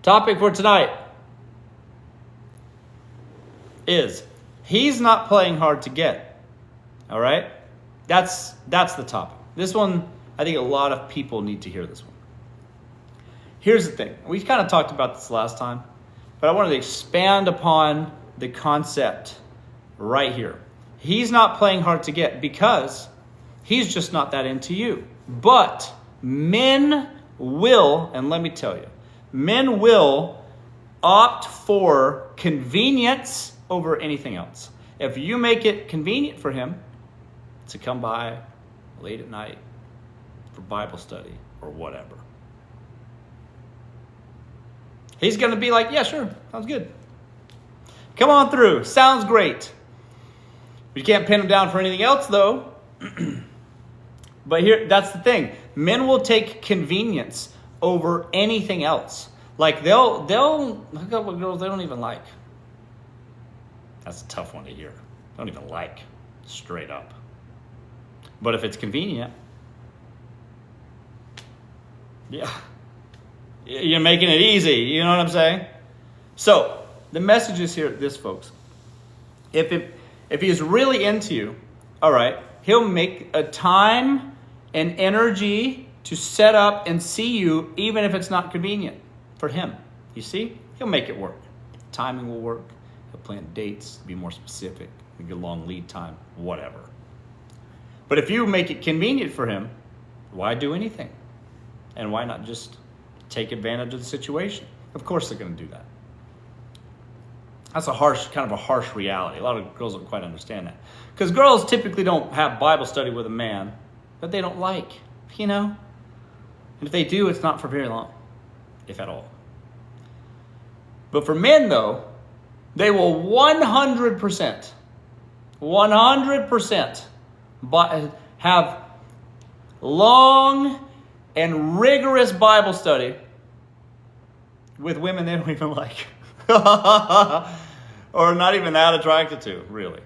Topic for tonight is he's not playing hard to get. All right? That's the topic. This one, I think a lot of people need to hear this one. Here's the thing. We kind of talked about this last time, but I wanted to expand upon the concept right here. He's not playing hard to get because he's just not that into you. But men will, and let me tell you, men will opt for convenience over anything else. If you make it convenient for him to come by late at night for Bible study or whatever, he's going to be like, yeah, sure, sounds good. Come on through, sounds great. You can't pin him down for anything else, though. But here, that's the thing. Men will take convenience over anything else. Like they'll look up with girls they don't even like. That's a tough one to hear. Don't even like, straight up. But if it's convenient, yeah, you're making it easy. You know what I'm saying? So the message is here, this, folks. If he's really into you, all right, he'll make a time and energy to set up and see you, even if it's not convenient for him. You see? He'll make it work. Timing will work. He'll plan dates, be more specific, maybe a long lead time, whatever. But if you make it convenient for him, why do anything? And why not just take advantage of the situation? Of course they're going to do that. That's kind of a harsh reality. A lot of girls don't quite understand that. Because girls typically don't have Bible study with a man that they don't like, you know? And if they do, it's not for very long, if at all. But for men, though, they will 100% have long and rigorous Bible study with women they don't even like. Or not even that attracted to, really.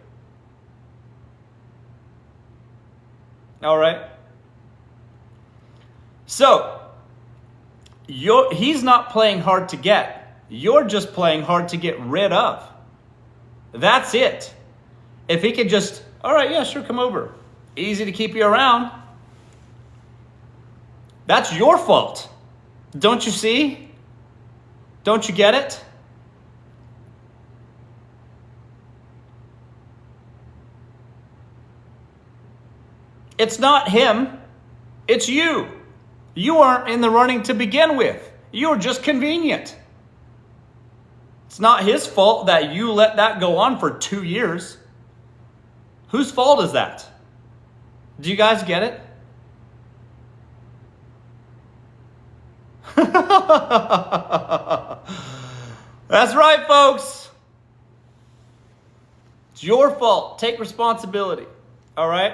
All right? So, he's not playing hard to get. You're just playing hard to get rid of. That's it. If he could just, all right, yeah, sure, come over. Easy to keep you around. That's your fault. Don't you see? Don't you get it? It's not him. It's you. You aren't in the running to begin with. You're just convenient. It's not his fault that you let that go on for 2 years. Whose fault is that? Do you guys get it? That's right, folks. It's your fault. Take responsibility. All right?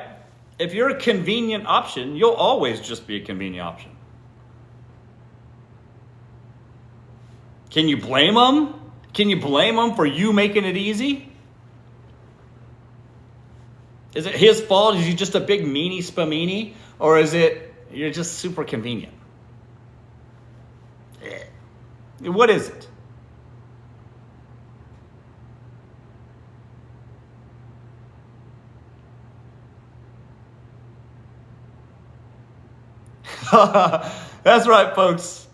If you're a convenient option, you'll always just be a convenient option. Can you blame them? Can you blame them for you making it easy? Is it his fault? Is he just a big meanie spamini? Or is it you're just super convenient? What is it? That's right, folks.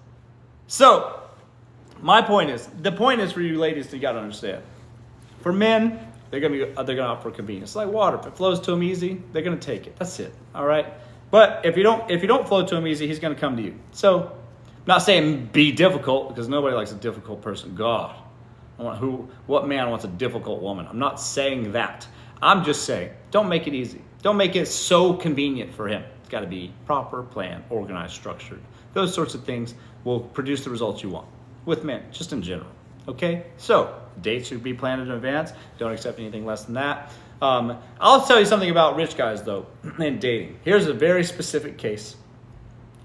So, the point is for you ladies, you got to understand. For men, they're gonna opt for convenience. It's like water. If it flows to them easy, they're gonna take it. That's it. All right. But if you don't flow to him easy, he's gonna come to you. So, I'm not saying be difficult, because nobody likes a difficult person. God, what man wants a difficult woman? I'm not saying that. I'm just saying, don't make it easy. Don't make it so convenient for him. It's got to be proper, planned, organized, structured. Those sorts of things will produce the results you want with men, just in general. Okay? So, dates should be planned in advance. Don't accept anything less than that. I'll tell you something about rich guys, though, in dating. Here's a very specific case.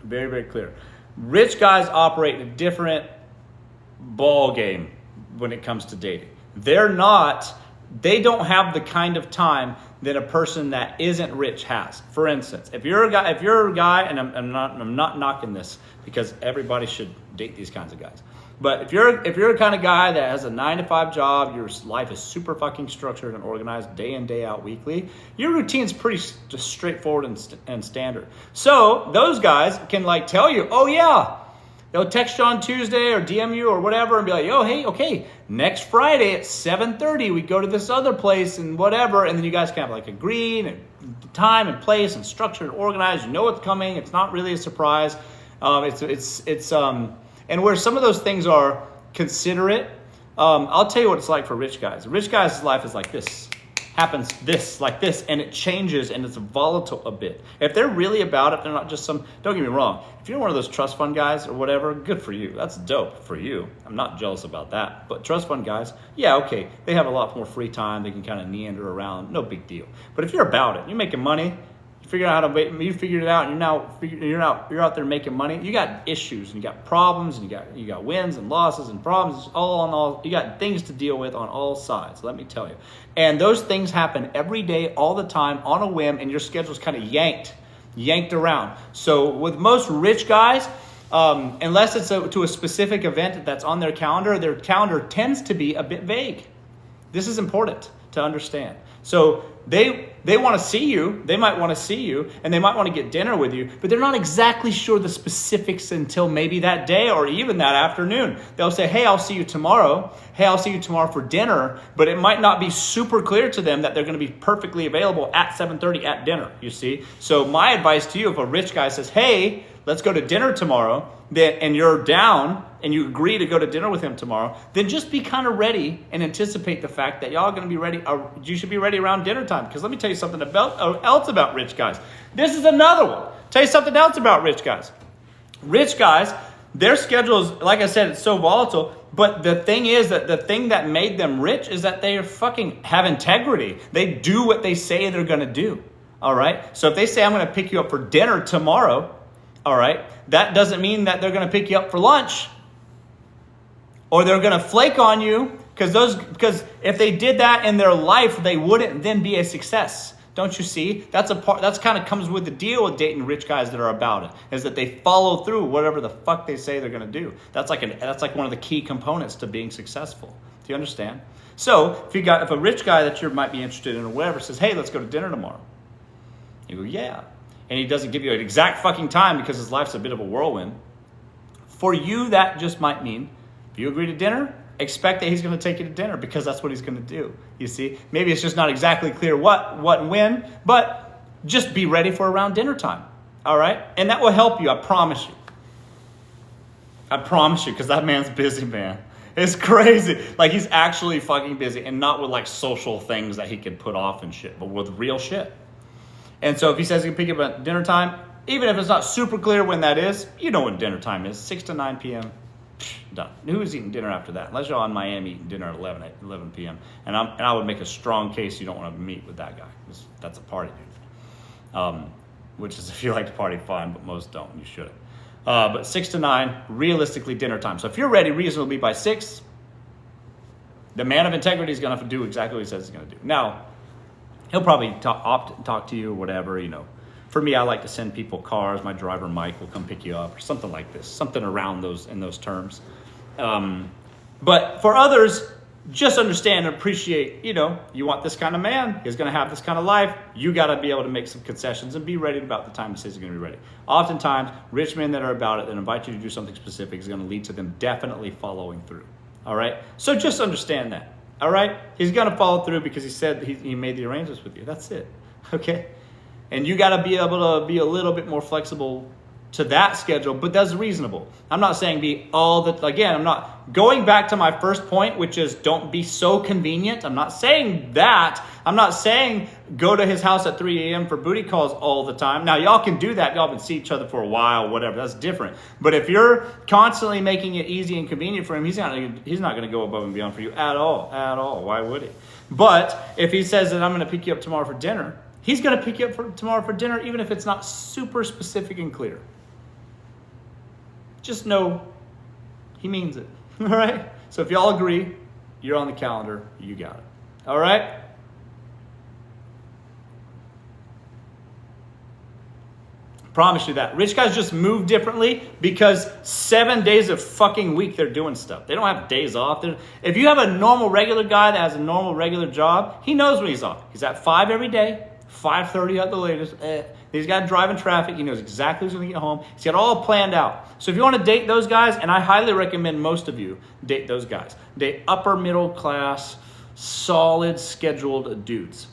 Very, very clear. Rich guys operate in a different ball game when it comes to dating. They don't have the kind of time than a person that isn't rich has. For instance, if you're a guy, and I'm not knocking this because everybody should date these kinds of guys. But if you're a kind of guy that has a 9-to-5 job, your life is super fucking structured and organized day in, day out, weekly, your routine's pretty just straightforward and standard. So those guys can like tell you, oh yeah, they'll text you on Tuesday or DM you or whatever and be like, oh, hey, okay, next Friday at 7:30, we go to this other place and whatever. And then you guys can have like agreed and time and place and structured and organized. You know what's coming. It's not really a surprise. And where some of those things are considerate, I'll tell you what it's like for rich guys. Rich guys' life is like this. Happens this, like this, and it changes and it's volatile a bit. If they're really about it, they're not just some, don't get me wrong, if you're one of those trust fund guys or whatever, good for you. That's dope for you. I'm not jealous about that. But trust fund guys, yeah, okay, they have a lot more free time. They can kind of meander around, no big deal. But if you're about it, you're making money, you figure out how to, you figured it out, and you're out there making money. You got issues, and you got problems, and you got wins and losses and problems, all. You got things to deal with on all sides. Let me tell you, and those things happen every day, all the time, on a whim, and your schedule's kind of yanked around. So with most rich guys, unless it's to a specific event that's on their calendar tends to be a bit vague. This is important to understand. So they want to see you, they might want to see you, and they might want to get dinner with you, but they're not exactly sure the specifics until maybe that day or even that afternoon. They'll say, hey, I'll see you tomorrow. Hey, I'll see you tomorrow for dinner, but it might not be super clear to them that they're going to be perfectly available at 7:30 at dinner, you see? So my advice to you, if a rich guy says, hey, let's go to dinner tomorrow, and you're down and you agree to go to dinner with him tomorrow, then just be kind of ready and anticipate the fact that y'all are going to be ready. You should be ready around dinner time. Because let me tell you something else about rich guys. This is another one. Tell you something else about rich guys. Rich guys, their schedules, like I said, it's so volatile. But the thing is that the thing that made them rich is that they fucking have integrity. They do what they say they're going to do. All right. So if they say, I'm going to pick you up for dinner tomorrow, all right, that doesn't mean that they're going to pick you up for lunch or they're going to flake on you, because if they did that in their life, they wouldn't then be a success. Don't you see? That's kind of comes with the deal with dating rich guys that are about it, is that they follow through whatever the fuck they say they're going to do. That's like one of the key components to being successful. Do you understand? So if a rich guy that you might be interested in or whatever says, hey, let's go to dinner tomorrow. You go, yeah. And he doesn't give you an exact fucking time because his life's a bit of a whirlwind. For you, that just might mean, if you agree to dinner, expect that he's going to take you to dinner because that's what he's going to do. You see, maybe it's just not exactly clear what and when, but just be ready for around dinner time. All right. And that will help you. I promise you. Because that man's busy, man. It's crazy. Like, he's actually fucking busy, and not with like social things that he can put off and shit, but with real shit. And so if he says he can pick you up at dinner time, even if it's not super clear when that is, you know when dinner time is, 6 to 9 p.m., done. Who's eating dinner after that? Unless you're in Miami eating dinner at 11 p.m. And I would make a strong case you don't want to meet with that guy. That's a party dude. Which is, if you like to party, fine, but most don't. You shouldn't. But 6 to 9, realistically dinner time. So if you're ready reasonably by 6, the man of integrity is going to do exactly what he says he's going to do. Now, he'll probably talk to you or whatever, you know. For me, I like to send people cars. My driver, Mike, will come pick you up or something like this. Something around in those terms. But for others, just understand and appreciate, you want this kind of man. He's going to have this kind of life. You got to be able to make some concessions and be ready about the time he says he's going to be ready. Oftentimes, rich men that are about it, that invite you to do something specific, is going to lead to them definitely following through. All right? So just understand that. All right? He's going to follow through because he said he made the arrangements with you. That's it. Okay? And you got to be able to be a little bit more flexible to that schedule, but that's reasonable. I'm not saying I'm not going back to my first point, which is don't be so convenient. I'm not saying that. I'm not saying go to his house at 3 a.m. for booty calls all the time. Now, y'all can do that. Y'all can see each other for a while, whatever. That's different. But if you're constantly making it easy and convenient for him, he's not going to go above and beyond for you at all. Why would he? But if he says that I'm going to pick you up tomorrow for dinner, he's going to pick you up tomorrow for dinner, even if it's not super specific and clear. Just know he means it. All right? So if y'all agree, you're on the calendar, you got it. All right? Promise you that. Rich guys just move differently because 7 days a fucking week they're doing stuff. They don't have days off. If you have a normal regular guy that has a normal regular job, he knows when he's off. He's at 5 every day, 5:30 at the latest. He's got driving traffic. He knows exactly who's going to get home. He's got it all planned out. So if you want to date those guys, and I highly recommend most of you date those guys. Date upper middle class, solid scheduled dudes.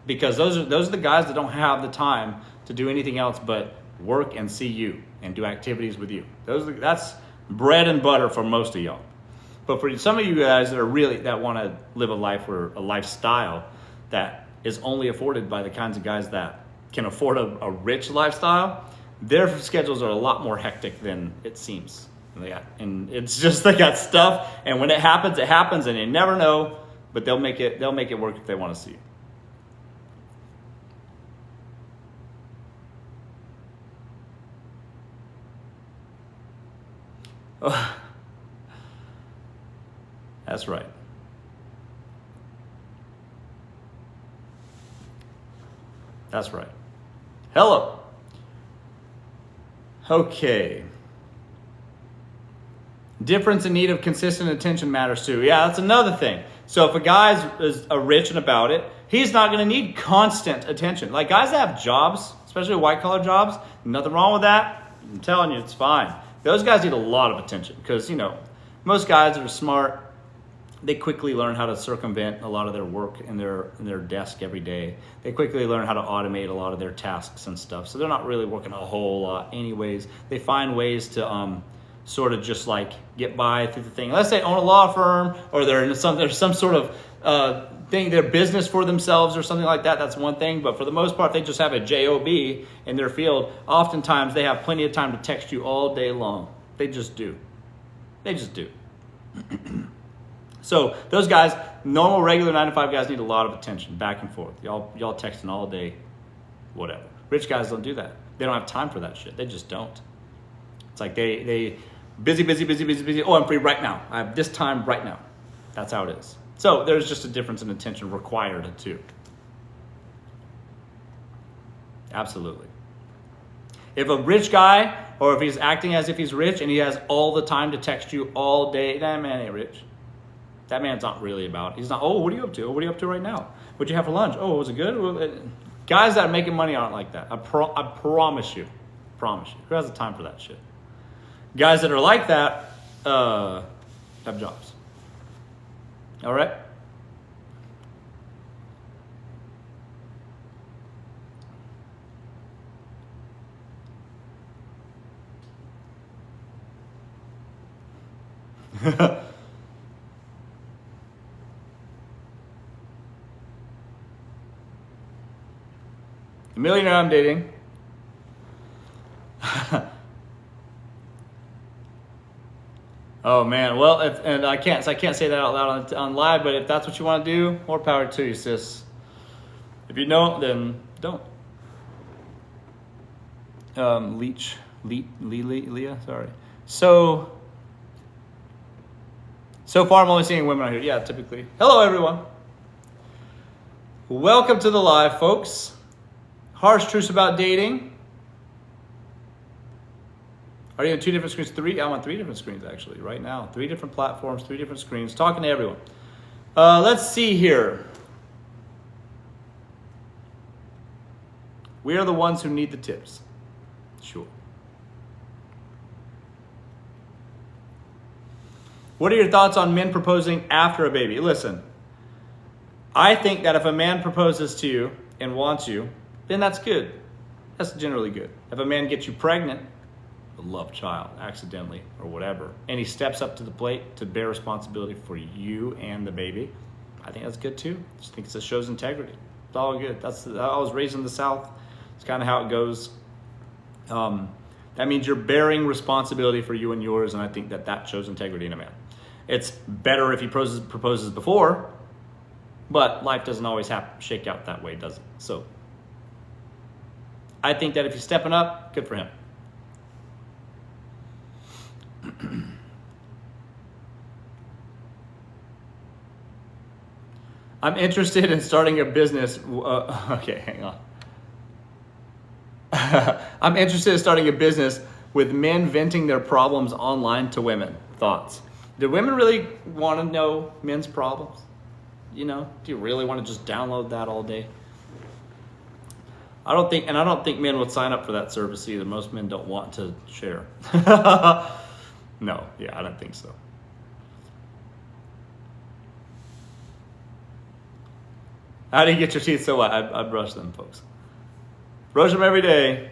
Because those are the guys that don't have the time to do anything else but work and see you and do activities with you. That's bread and butter for most of y'all. But for some of you guys that want to live a life or a lifestyle that is only afforded by the kinds of guys that can afford a rich lifestyle, their schedules are a lot more hectic than it seems. And it's just they got stuff, and when it happens, and you never know. But they'll make it work if they want to see you. Oh. That's right. That's right. Hello. Okay. Difference in need of consistent attention matters too. Yeah, that's another thing. So if a guy's is rich and about it, he's not going to need constant attention. Like guys that have jobs, especially white collar jobs, nothing wrong with that. I'm telling you, it's fine. Those guys need a lot of attention because, most guys that are smart, they quickly learn how to circumvent a lot of their work in their desk every day. They quickly learn how to automate a lot of their tasks and stuff. So they're not really working a whole lot anyways. They find ways to sort of just like get by through the thing. Unless they own a law firm or there's some sort of thing, their business for themselves or something like that. That's one thing. But for the most part, they just have a job in their field. Oftentimes, they have plenty of time to text you all day long. They just do. They just do. So those guys, normal, regular 9-to-5 guys need a lot of attention, back and forth. Y'all texting all day, whatever. Rich guys don't do that. They don't have time for that shit. They just don't. It's like they busy. Oh, I'm free right now. I have this time right now. That's how it is. So there's just a difference in attention required too. Absolutely. If a rich guy, or if he's acting as if he's rich and he has all the time to text you all day, that man ain't rich. That man's not really about it. He's not, oh, what are you up to? Oh, what are you up to right now? What'd you have for lunch? Oh, was it good? Well, guys that are making money aren't like that. I promise you. Promise you. Who has the time for that shit? Guys that are like that have jobs. All right? The millionaire I'm dating. Oh man, well, I can't say that out loud on live, but if that's what you want to do, more power to you, sis. If you don't, then don't. Leah, sorry. So far I'm only seeing women out here. Yeah, typically. Hello everyone. Welcome to the live, folks. Harsh truths about dating. Are you on 2 different screens? 3? I'm on 3 different screens actually right now. 3 different platforms, 3 different screens, talking to everyone. Let's see here. We are the ones who need the tips. Sure. What are your thoughts on men proposing after a baby? Listen, I think that if a man proposes to you and wants you, then that's good. That's generally good. If a man gets you pregnant, a love child, accidentally or whatever, and he steps up to the plate to bear responsibility for you and the baby, I think that's good too. I just think it shows integrity. It's all good. I was raised in the South. It's kind of how it goes. That means you're bearing responsibility for you and yours, and I think that shows integrity in a man. It's better if he proposes before, but life doesn't always shake out that way, does it? So I think that if he's stepping up, good for him. I'm interested in starting a business. Okay, hang on. I'm interested in starting a business with men venting their problems online to women. Thoughts? Do women really want to know men's problems? You know, do you really want to just download that all day? I don't think men would sign up for that service either. Most men don't want to share. No, yeah, I don't think so. How do you get your teeth so white? I brush them, folks. Brush them every day.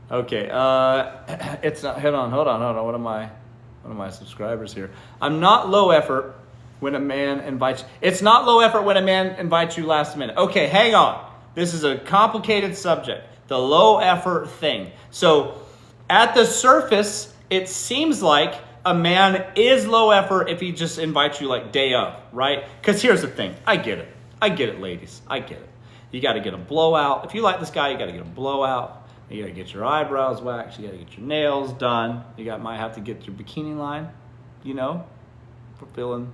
Okay, it's not, hold on. What are my subscribers here? I'm not low effort when a man invites, it's not low effort when a man invites you last minute. Okay, hang on. This is a complicated subject, the low effort thing. So at the surface, it seems like a man is low effort if he just invites you like day of, right? Because here's the thing. I get it, ladies. I get it. You got to get a blowout. If you like this guy, you got to get a blowout. You got to get your eyebrows waxed. You got to get your nails done. Might have to get your bikini line, you know, for feeling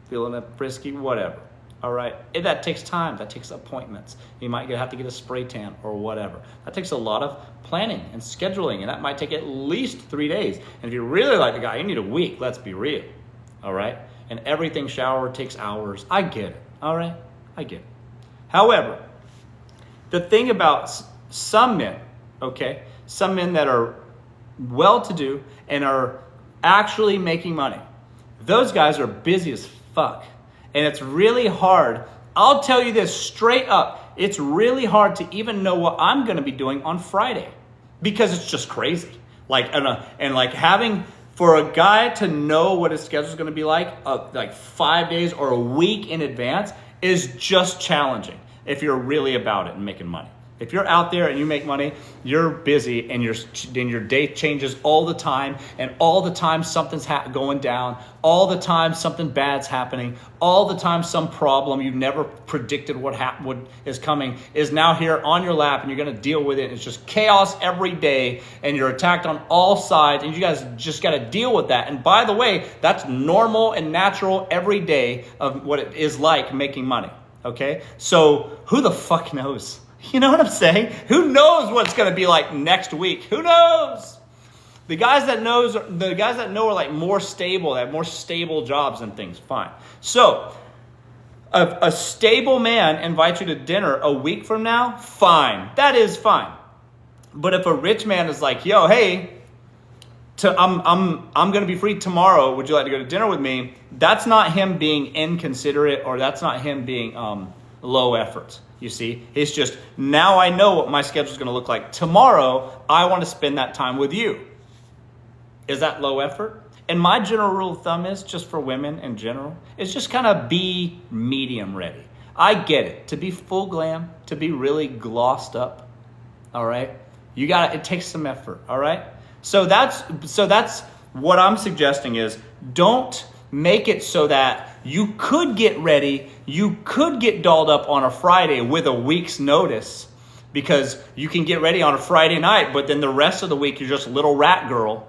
it frisky, whatever. All right. That takes time. That takes appointments. You might have to get a spray tan or whatever. That takes a lot of planning and scheduling, and that might take at least 3 days. And if you really like the guy, you need a week. Let's be real. All right. And everything shower takes hours. I get it. All right. I get it. However, the thing about some men, okay, some men that are well-to-do and are actually making money, those guys are busy as fuck. And it's really hard. I'll tell you this straight up. It's really hard to even know what I'm going to be doing on Friday because it's just crazy. And having for a guy to know what his schedule is going to be like 5 days or a week in advance is just challenging if you're really about it and making money. If you're out there and you make money, you're busy and your day changes all the time, and all the time something's going down, all the time something bad's happening, all the time some problem you never predicted what is coming is now here on your lap, and you're going to deal with it. It's just chaos every day, and you're attacked on all sides, and you guys just got to deal with that. And by the way, that's normal and natural every day of what it is like making money. Okay, so who the fuck knows? You know what I'm saying? Who knows what's going to be like next week? Who knows? The guys that know are like more stable, they have more stable jobs and things. Fine. So, a stable man invites you to dinner a week from now, fine. That is fine. But if a rich man is like, yo, hey, I'm going to be free tomorrow. Would you like to go to dinner with me? That's not him being inconsiderate, or that's not him being low effort. You see, it's just, now I know what my schedule is going to look like. Tomorrow, I want to spend that time with you. Is that low effort? And my general rule of thumb is, just for women in general, is just kind of be medium ready. I get it. To be full glam, to be really glossed up, all right? It takes some effort, all right? So that's what I'm suggesting is, don't make it so that you could get ready, you could get dolled up on a Friday with a week's notice, because you can get ready on a Friday night, but then the rest of the week you're just little rat girl.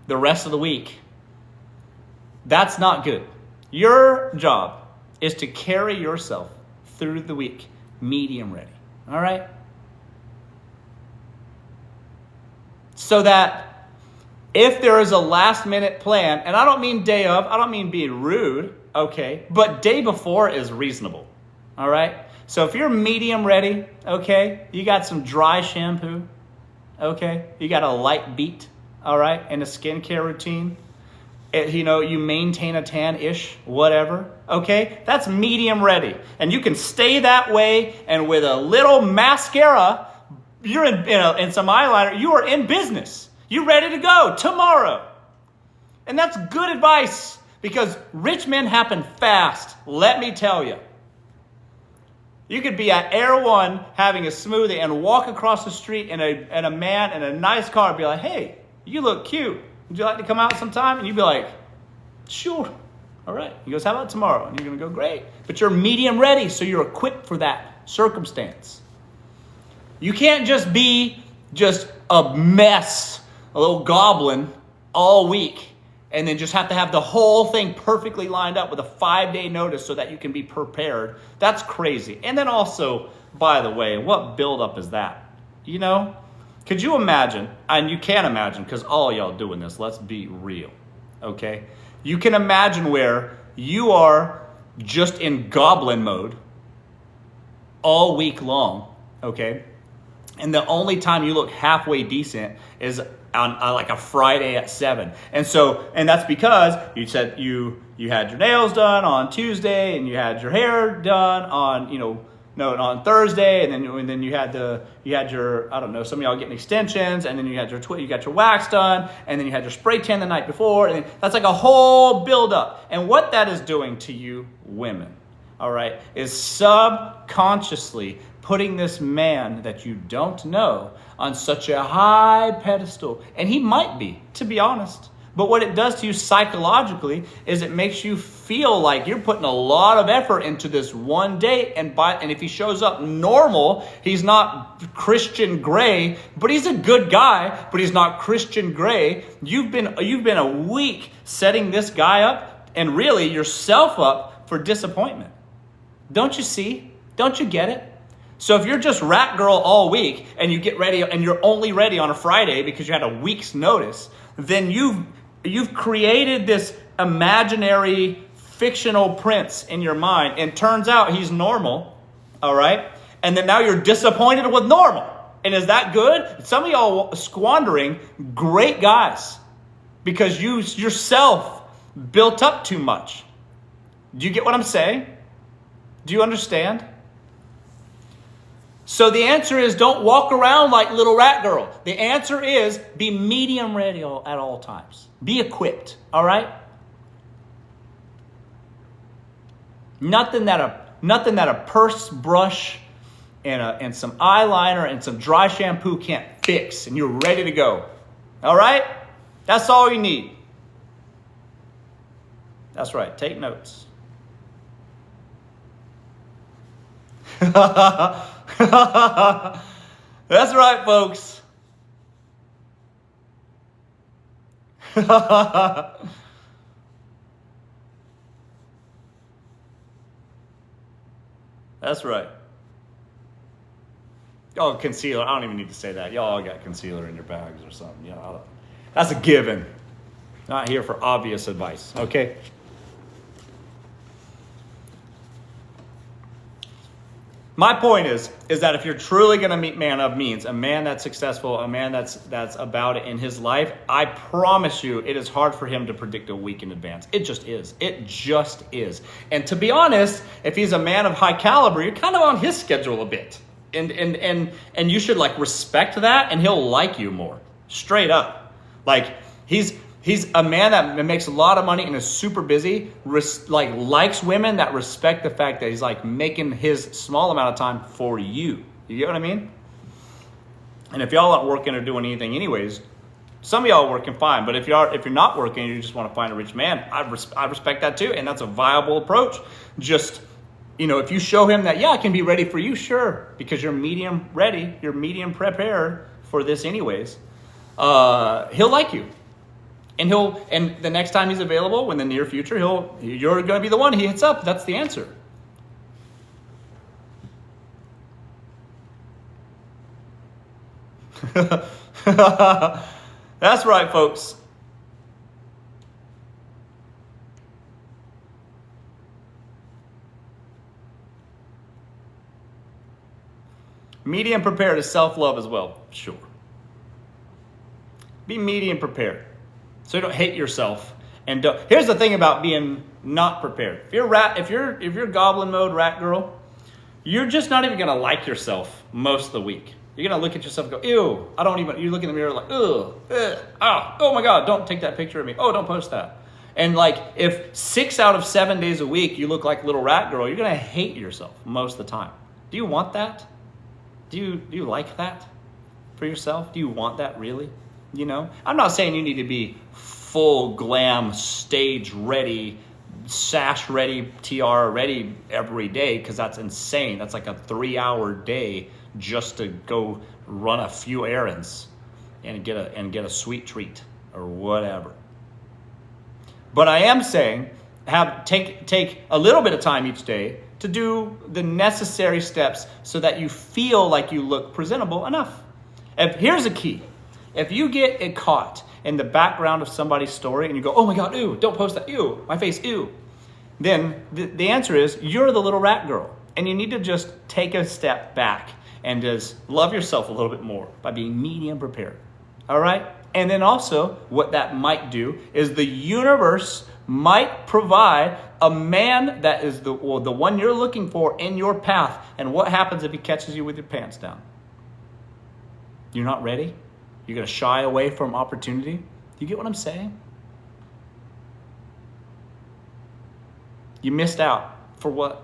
The rest of the week. That's not good. Your job is to carry yourself through the week medium ready. All right? So that if there is a last minute plan, and I don't mean day of, I don't mean being rude, okay, but day before is reasonable, all right? So if you're medium ready, okay, you got some dry shampoo, okay, you got a light beat, all right, and a skincare routine, you maintain a tan-ish, whatever, okay, that's medium ready. And you can stay that way, and with a little mascara, you're in some eyeliner, you are in business. You're ready to go tomorrow. And that's good advice, because rich men happen fast. Let me tell you. You could be at Air One having a smoothie and walk across the street and a man in a nice car be like, hey, you look cute. Would you like to come out sometime? And you'd be like, sure. All right. He goes, how about tomorrow? And you're going to go, great. But you're medium ready, so you're equipped for that circumstance. You can't just be just a mess, a little goblin all week, and then just have to have the whole thing perfectly lined up with a 5-day notice so that you can be prepared. That's crazy. And then also By the way, what buildup is that? You know? Could you imagine, and you can imagine, because all y'all doing this, let's be real, okay? You can imagine where you are just in goblin mode all week long, okay? And the only time you look halfway decent is on like a Friday at 7. And that's because you said you had your nails done on Tuesday, and you had your hair done on, on Thursday, and then you had your, I don't know, some of y'all getting extensions, and then you got your wax done, and then you had your spray tan the night before, and then that's like a whole buildup. And what that is doing to you women, all right, is subconsciously putting this man that you don't know on such a high pedestal. And he might be, to be honest. But what it does to you psychologically is it makes you feel like you're putting a lot of effort into this one date. And if he shows up normal, he's not Christian Grey, but he's a good guy, but he's not Christian Grey. You've been a week setting this guy up and really yourself up for disappointment. Don't you see? Don't you get it? So if you're just rat girl all week and you get ready and you're only ready on a Friday because you had a week's notice, then you've created this imaginary fictional prince in your mind, and turns out he's normal, all right? And then now you're disappointed with normal. And is that good? Some of y'all squandering great guys because you yourself built up too much. Do you get what I'm saying? Do you understand? So the answer is don't walk around like little rat girl. The answer is be medium ready at all times. Be equipped, all right? Nothing that a purse brush and some eyeliner and some dry shampoo can't fix, and you're ready to go. All right? That's all you need. That's right. Take notes. That's right, folks. That's right. Oh, concealer. I don't even need to say that. Y'all all got concealer in your bags or something. Yeah, that's a given. Not here for obvious advice, okay? My point is that if you're truly going to meet man of means, a man that's successful, a man that's about it in his life, I promise you it is hard for him to predict a week in advance. It just is. It just is. And to be honest, if he's a man of high caliber, you're kind of on his schedule a bit. And you should respect that, and he'll like you more. Straight up. He's a man that makes a lot of money and is super busy, likes women that respect the fact that he's making his small amount of time for you. You get what I mean? And if y'all aren't working or doing anything anyways, some of y'all are working fine. But if you're not working and you just want to find a rich man, I respect that too. And that's a viable approach. Just, if you show him that, I can be ready for you, sure. Because you're medium ready, you're medium prepared for this anyways. He'll like you. And the next time he's available, in the near future, you're going to be the one he hits up. That's the answer. That's right, folks. Medium prepared is self-love as well. Sure. Be medium prepared. So you don't hate yourself. And here's the thing about being not prepared. If you're goblin mode rat girl, you're just not even gonna like yourself most of the week. You're gonna look at yourself and go, ew, you look in the mirror like, ugh, oh my God, don't take that picture of me. Oh, don't post that. And if 6 out of 7 days a week you look like little rat girl, you're gonna hate yourself most of the time. Do you want that? Do you like that for yourself? Do you want that really? I'm not saying you need to be full glam, stage ready, sash ready, tiara ready every day, because that's insane. That's like a 3-hour day just to go run a few errands and get a sweet treat or whatever. But I am saying take a little bit of time each day to do the necessary steps so that you feel like you look presentable enough. Here's a key. If you get it caught in the background of somebody's story and you go, oh my God, ew, don't post that, ew, my face, ew. Then the answer is you're the little rat girl. And you need to just take a step back and just love yourself a little bit more by being medium prepared. All right? And then also what that might do is the universe might provide a man that is the one you're looking for in your path. And what happens if he catches you with your pants down? You're not ready? You're going to shy away from opportunity? You get what I'm saying? You missed out. For what?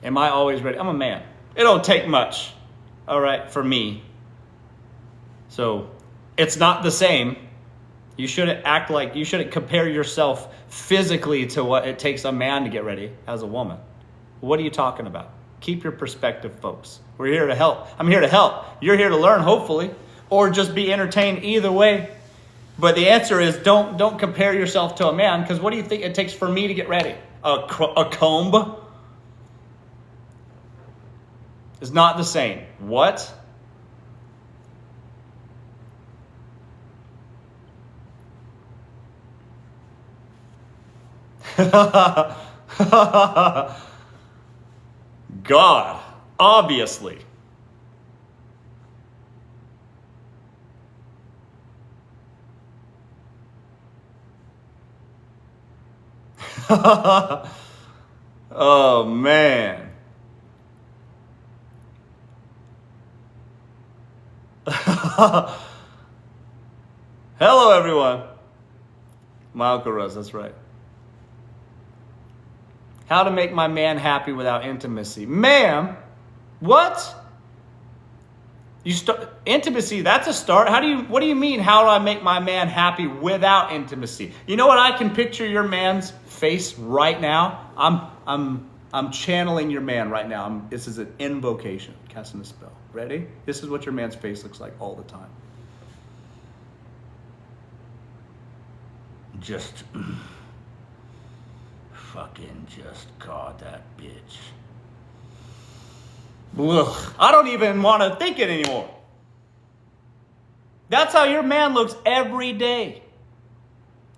Am I always ready? I'm a man. It don't take much, all right, for me. So it's not the same. You shouldn't compare yourself physically to what it takes a man to get ready as a woman. What are you talking about? Keep your perspective, folks. We're here to help. I'm here to help. You're here to learn, hopefully, or just be entertained either way. But the answer is don't compare yourself to a man, because what do you think it takes for me to get ready? A comb? It's not the same. What? God, obviously. Oh, man. Hello, everyone. My Uncle Russ, that's right. How to make my man happy without intimacy. Ma'am, what? You start intimacy, that's a start. What do you mean, how do I make my man happy without intimacy? You know what, I can picture your man's face right now. I'm channeling your man right now. This is an invocation, casting a spell. Ready? This is what your man's face looks like all the time. Just fucking just caught that bitch. Ugh, I don't even want to think it anymore. That's how your man looks every day.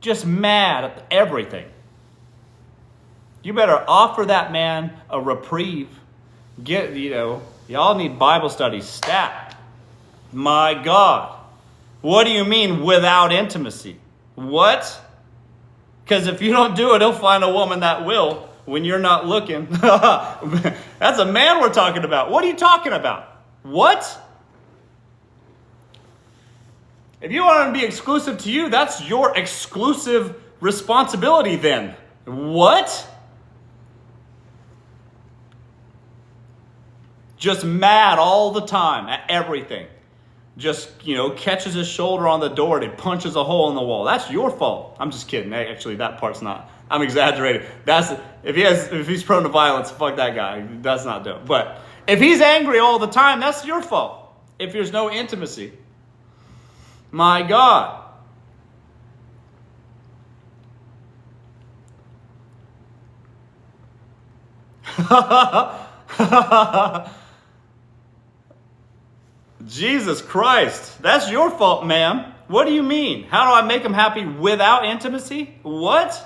Just mad at everything. You better offer that man a reprieve. Y'all need Bible studies. Stat. My God. What do you mean without intimacy? What? Because if you don't do it, he'll find a woman that will when you're not looking. That's a man we're talking about. What are you talking about? What? If you want him to be exclusive to you, that's your exclusive responsibility then. What? Just mad all the time at everything. Just, catches his shoulder on the door and he punches a hole in the wall. That's your fault. I'm just kidding. Actually, that part's not. I'm exaggerating. If he's prone to violence, fuck that guy. That's not dope. But if he's angry all the time, that's your fault. If there's no intimacy. My God. Jesus Christ, that's your fault, ma'am. What do you mean? How do I make him happy without intimacy? What?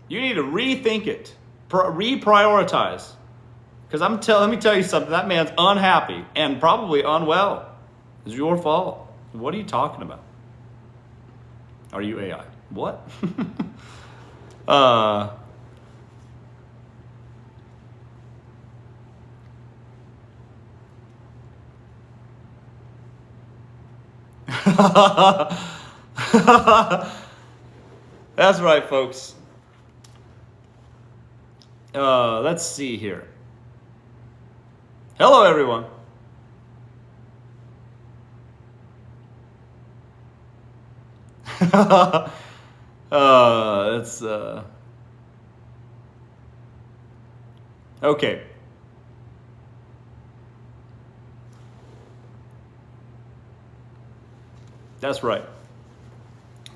You need to rethink it, reprioritize. Because let me tell you something, that man's unhappy and probably unwell. It's your fault. What are you talking about? Are you AI? What? That's right, folks. Let's see here. Hello, everyone. Okay. That's right.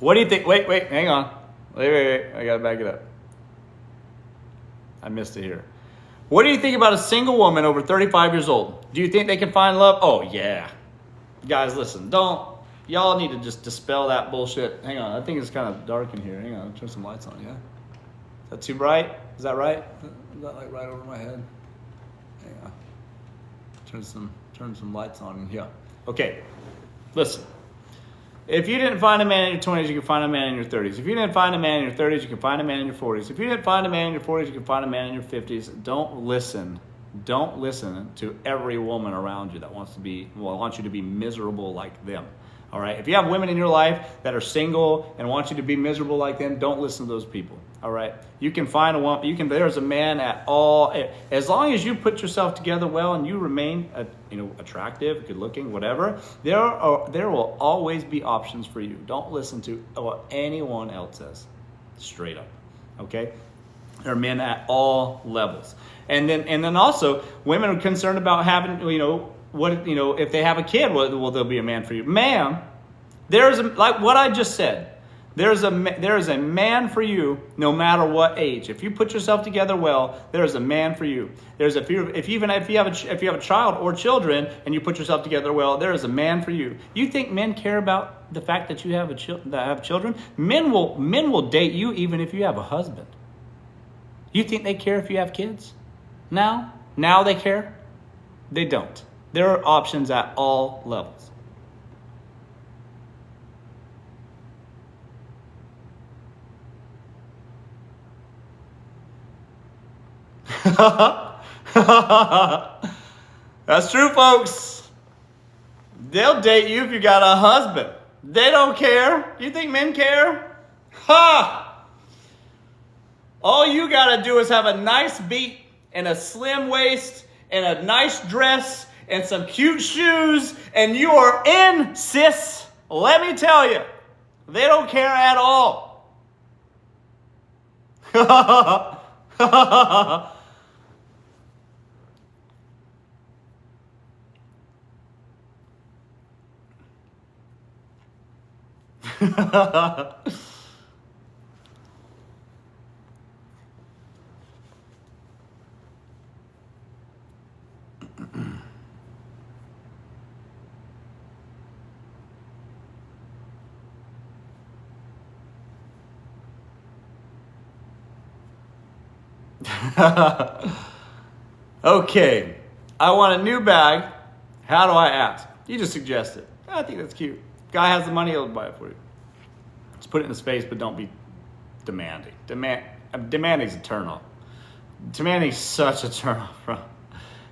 What do you think? Wait, hang on. Wait. I gotta back it up. I missed it here. What do you think about a single woman over 35 years old? Do you think they can find love? Oh, yeah. Guys, listen, y'all need to just dispel that bullshit. Hang on, I think it's kind of dark in here. Hang on, turn some lights on, yeah? Is that too bright? Is that right? Is that like right over my head? Hang on. Turn some lights on in here. Okay, listen. If you didn't find a man in your 20s, you can find a man in your 30s. If you didn't find a man in your 30s, you can find a man in your 40s. If you didn't find a man in your 40s, you can find a man in your 50s. Don't listen to every woman around you that wants you to be miserable like them. All right? If you have women in your life that are single and want you to be miserable like them, don't listen to those people. All right? You can find a woman. There's a man at all. As long as you put yourself together well and you remain, attractive, good looking, whatever. There will always be options for you. Don't listen to what anyone else says. Straight up. Okay? There are men at all levels. And then also women are concerned about having, if they have a kid, well, there'll be a man for you. Ma'am, like what I just said. There is a man for you no matter what age. If you put yourself together well, there is a man for you. If you have a child or children and you put yourself together well, there is a man for you. You think men care about the fact that you have children? Men will date you even if you have a husband. You think they care if you have kids? Now they care? They don't. There are options at all levels. That's true, folks. They'll date you if you got a husband. They don't care. You think men care? Ha! All you gotta do is have a nice beat and a slim waist and a nice dress and some cute shoes and you are in, sis. Let me tell you, they don't care at all. Okay, I want a new bag. How do I ask? You just suggest it. I think that's cute. Guy has the money, he'll buy it for you. Just put it in his face, but don't be demanding. Demanding's a turn-off. Demanding's such a turn-off, bro.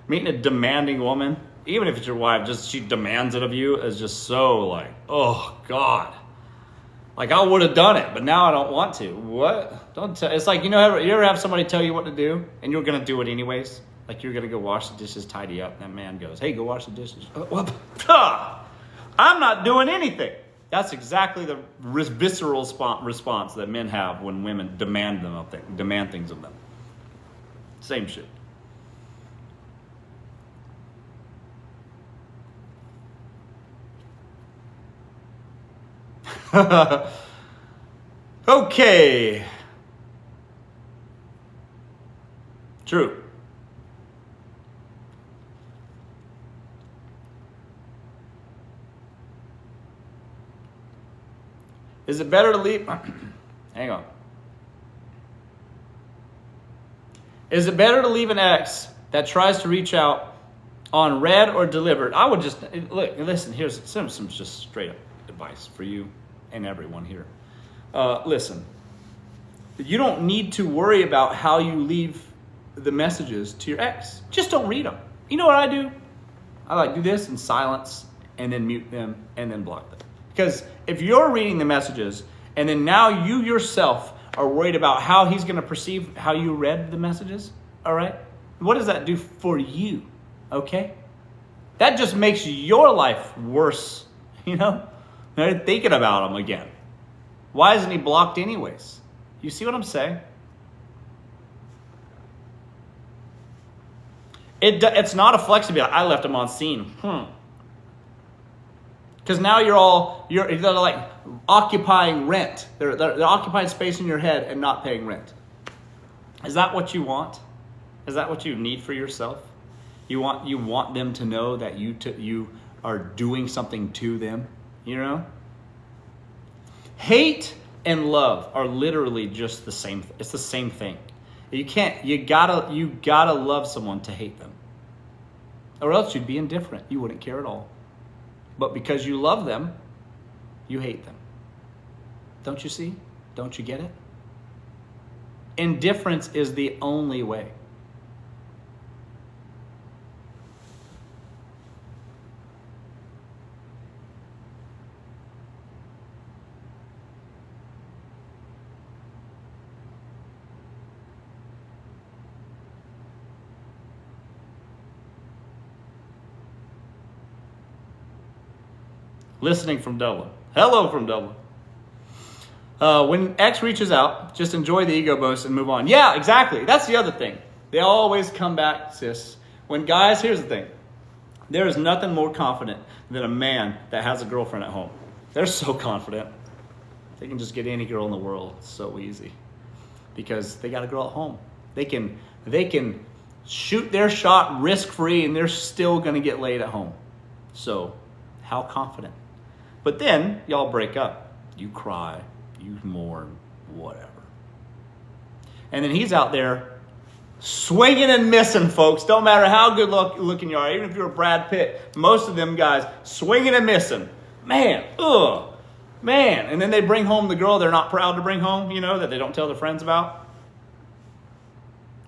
Meeting a demanding woman, even if it's your wife, just she demands it of you, is just so like, oh God. Like I would have done it, but now I don't want to. What? Don't tell. It's like, you ever have somebody tell you what to do and you're going to do it anyways? Like you're going to go wash the dishes, tidy up. And that man goes, hey, go wash the dishes. I'm not doing anything. That's exactly the visceral response that men have when women demand things of them. Same shit. Okay. True. Is it better to leave? Hang on. Is it better to leave an ex that tries to reach out on read or delivered? I would just listen. Here's some just straight up advice for you and everyone here. Listen, you don't need to worry about how you leave the messages to your ex. Just don't read them. You know what I do? I do this in silence and then mute them and then block them. Because if you're reading the messages and then now you yourself are worried about how he's going to perceive how you read the messages, all right? What does that do for you, okay? That just makes your life worse, They're thinking about him again. Why isn't he blocked anyways? You see what I'm saying? It's not a flexibility. I left him on scene. Because now they're like occupying rent. They're occupying space in your head and not paying rent. Is that what you want? Is that what you need for yourself? You want them to know that you are doing something to them, you know? Hate and love are literally just the same. It's the same thing. You gotta love someone to hate them. Or else you'd be indifferent. You wouldn't care at all. But because you love them, you hate them. Don't you see? Don't you get it? Indifference is the only way. Listening from Dublin. Hello from Dublin. When X reaches out, just enjoy the ego boost and move on. Yeah, exactly. That's the other thing. They always come back, sis. When guys, here's the thing. There is nothing more confident than a man that has a girlfriend at home. They're so confident. They can just get any girl in the world. It's so easy. Because they got a girl at home. They can shoot their shot risk-free and they're still going to get laid at home. So, how confident? But then, y'all break up. You cry. You mourn. Whatever. And then he's out there swinging and missing, folks. Don't matter how good looking you are. Even if you're a Brad Pitt. Most of them guys swinging and missing. Man. And then they bring home the girl they're not proud to bring home, you know, that they don't tell their friends about.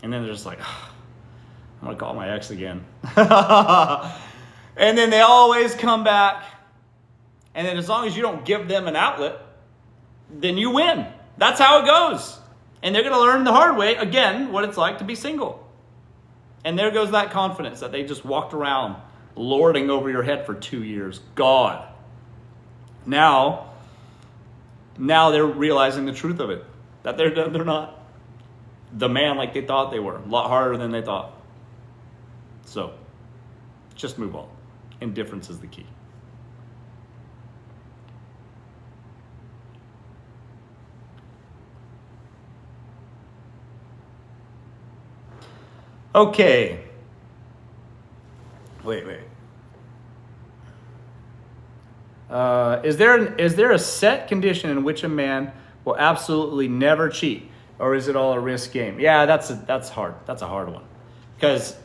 And then they're just like, I'm going to call my ex again. And then they always come back. And then as long as you don't give them an outlet, then you win. That's how it goes. And they're going to learn the hard way, again, what it's like to be single. And there goes that confidence that they just walked around lording over your head for 2 years. God. Now they're realizing the truth of it. That they're not the man like they thought they were. A lot harder than they thought. So, just move on. Indifference is the key. Okay. Wait. Is there a set condition in which a man will absolutely never cheat, or is it all a risk game? Yeah, that's hard. That's a hard one, because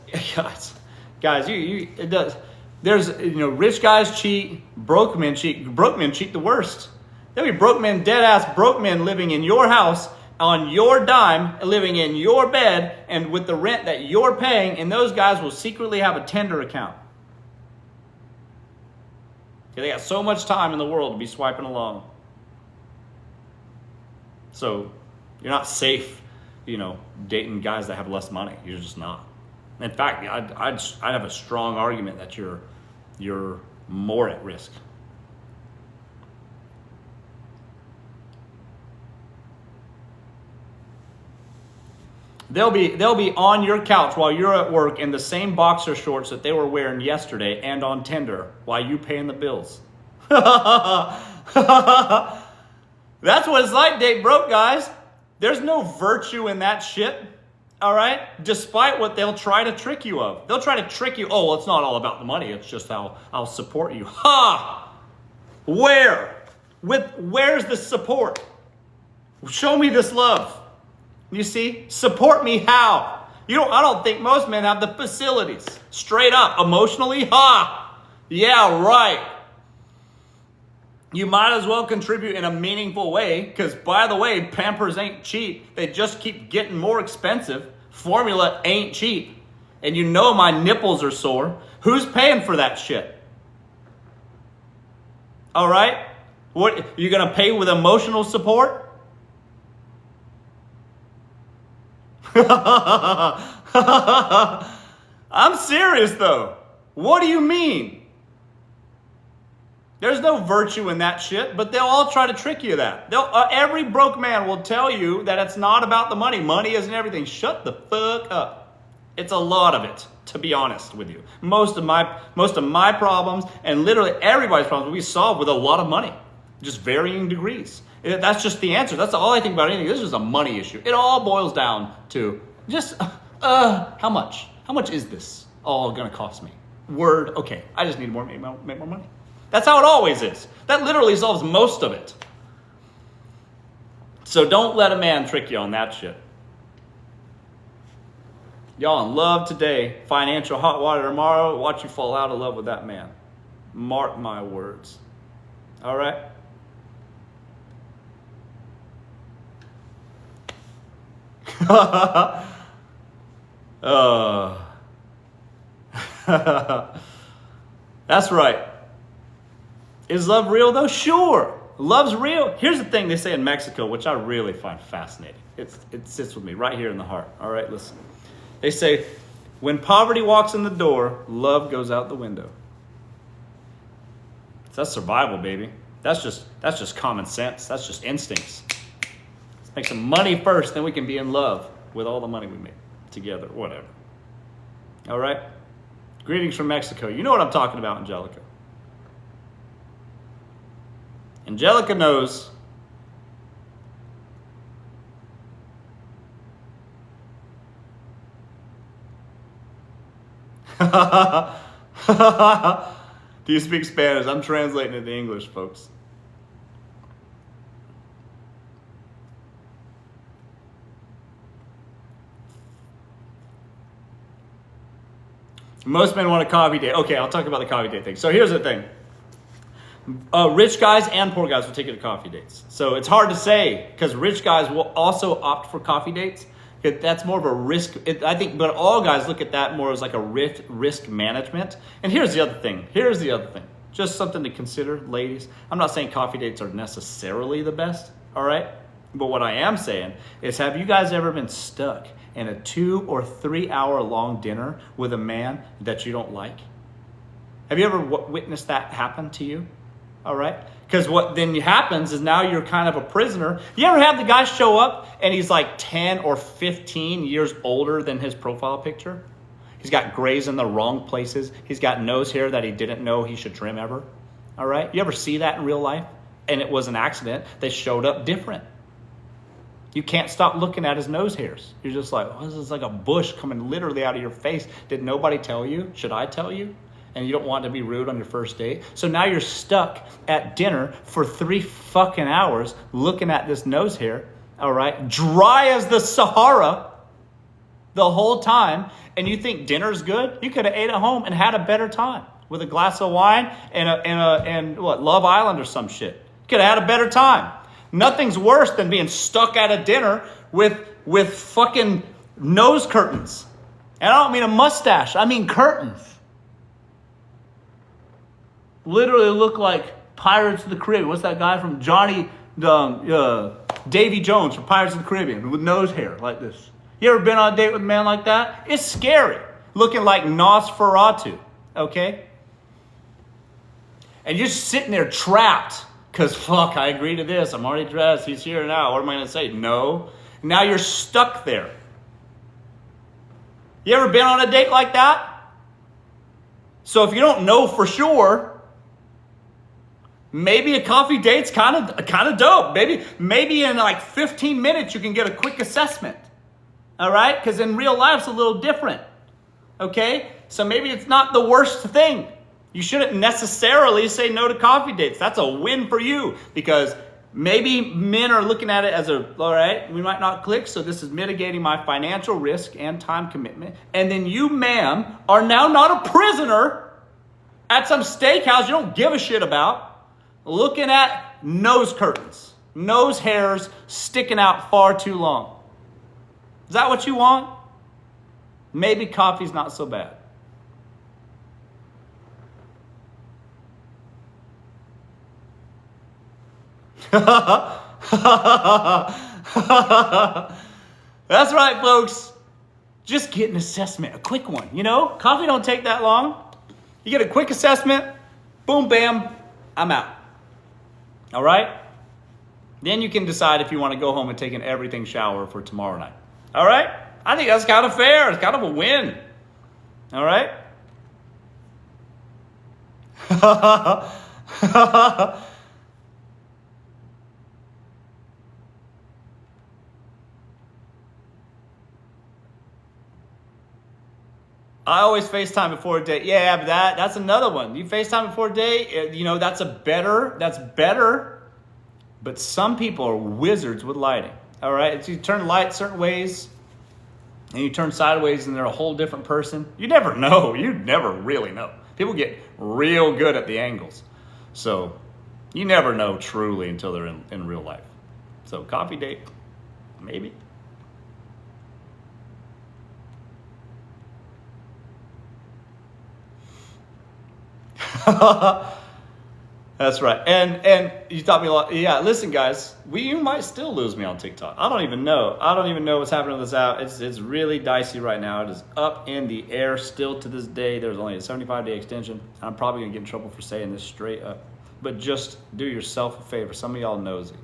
guys, it does. There's rich guys cheat, broke men cheat. Broke men cheat the worst. There'll be broke men, dead ass broke men living in your house, on your dime, living in your bed, and with the rent that you're paying, and those guys will secretly have a tender account. They got so much time in the world to be swiping along. So you're not safe, dating guys that have less money. You're just not. In fact, I'd have a strong argument that you're more at risk. They'll be on your couch while you're at work in the same boxer shorts that they were wearing yesterday and on Tinder while you paying the bills. That's what it's like, date broke guys. There's no virtue in that shit. All right? Despite what they'll try to trick you of. They'll try to trick you. Oh, well, it's not all about the money. It's just how I'll support you. Ha! Where's the support? Show me this love. You see? Support me how? I don't think most men have the facilities. Straight up. Emotionally? Ha! Yeah, right. You might as well contribute in a meaningful way, because, by the way, Pampers ain't cheap. They just keep getting more expensive. Formula ain't cheap. And my nipples are sore. Who's paying for that shit? All right? What, you going to pay with emotional support? I'm serious though. What do you mean? There's no virtue in that shit, but they'll all try to trick you that. Every broke man will tell you that it's not about the money. Money isn't everything. Shut the fuck up. It's a lot of it, to be honest with you. Most of my problems, and literally everybody's problems, we solve with a lot of money, just varying degrees. That's just the answer. That's all I think about anything. This is a money issue. It all boils down to just how much? How much is this all going to cost me? Word. Okay, I just need make more money. That's how it always is. That literally solves most of it. So don't let a man trick you on that shit. Y'all in love today, financial hot water tomorrow, watch you fall out of love with that man. Mark my words. All right? That's right. Is love real though? Sure. Love's real. Here's the thing they say in Mexico, which I really find fascinating. It sits with me right here in the heart. All right, listen. They say, when poverty walks in the door, love goes out the window. That's survival, baby. That's just common sense. That's just instincts. Let's make some money first, then we can be in love with all the money we make together, whatever. All right? Greetings from Mexico. You know what I'm talking about, Angelica. Angelica knows. Do you speak Spanish? I'm translating it to English, folks. Most men want a coffee date. Okay, I'll talk about the coffee date thing. So here's the thing. Rich guys and poor guys will take you to coffee dates. So it's hard to say because rich guys will also opt for coffee dates. That's more of a risk, I think, but all guys look at that more as like a risk management. And here's the other thing. Just something to consider, ladies. I'm not saying coffee dates are necessarily the best, all right? But what I am saying is, have you guys ever been stuck in a 2 or 3 hour long dinner with a man that you don't like? Have you ever witnessed that happen to you? All right? Because what then happens is now you're kind of a prisoner. You ever have the guy show up and he's like 10 or 15 years older than his profile picture? He's got grays in the wrong places. He's got nose hair that he didn't know he should trim ever. All right? You ever see that in real life? And it was an accident. They showed up different. You can't stop looking at his nose hairs. You're just like, oh, this is like a bush coming literally out of your face. Did nobody tell you? Should I tell you? And you don't want to be rude on your first date. So now you're stuck at dinner for 3 fucking hours looking at this nose hair, all right? Dry as the Sahara the whole time. And you think dinner's good? You could have ate at home and had a better time with a glass of wine and Love Island or some shit. You could have had a better time. Nothing's worse than being stuck at a dinner with fucking nose curtains. And I don't mean a mustache. I mean curtains. Literally look like Pirates of the Caribbean. What's that guy from Davy Jones from Pirates of the Caribbean with nose hair like this? You ever been on a date with a man like that? It's scary. Looking like Nosferatu, okay? And you're just sitting there trapped because, fuck, I agree to this. I'm already dressed. He's here now. What am I going to say? No. Now you're stuck there. You ever been on a date like that? So if you don't know for sure, maybe a coffee date's kind of dope. Maybe in like 15 minutes you can get a quick assessment. All right? Because in real life it's a little different. Okay? So maybe it's not the worst thing. You shouldn't necessarily say no to coffee dates. That's a win for you because maybe men are looking at it as all right, we might not click, so this is mitigating my financial risk and time commitment. And then you, ma'am, are now not a prisoner at some steakhouse you don't give a shit about, looking at nose curtains, nose hairs sticking out far too long. Is that what you want? Maybe coffee's not so bad. That's right, folks. Just get an assessment, a quick one. You know, coffee don't take that long. You get a quick assessment, boom, bam, I'm out. All right? Then you can decide if you want to go home and take an everything shower for tomorrow night. All right? I think that's kind of fair. It's kind of a win. All right? I always FaceTime before a date. Yeah, but that's another one. You FaceTime before a date, you know, that's better. But some people are wizards with lighting. All right? It's you turn light certain ways and you turn sideways and they're a whole different person. You never know. You never really know. People get real good at the angles. So you never know truly until they're in real life. So coffee date, maybe. That's right. And you taught me a lot. Yeah, listen, guys, you might still lose me on TikTok. I don't even know. I don't even know what's happening with this app. It's really dicey right now. It is up in the air still to this day. There's only a 75-day extension. I'm probably going to get in trouble for saying this straight up. But just do yourself a favor. Some of y'all knows it.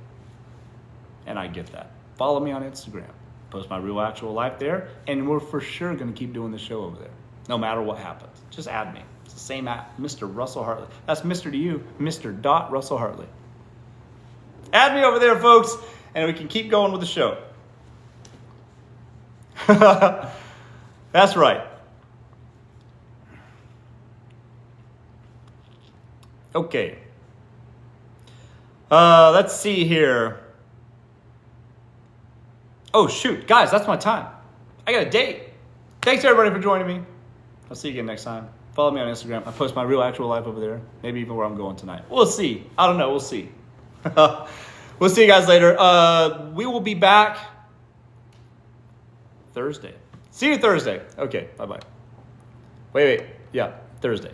And I get that. Follow me on Instagram. Post my real actual life there. And we're for sure going to keep doing the show over there. No matter what happens. Just add me. It's the same app, Mr. Russell Hartley. That's Mr. to you, Mr. Russell Hartley. Add me over there, folks, and we can keep going with the show. That's right. Okay. Let's see here. Oh, shoot. Guys, that's my time. I got a date. Thanks, everybody, for joining me. I'll see you again next time. Follow me on Instagram. I post my real actual life over there. Maybe even where I'm going tonight. We'll see. I don't know. We'll see. We'll see you guys later. We will be back Thursday. See you Thursday. Okay. Bye-bye. Wait. Yeah. Thursday.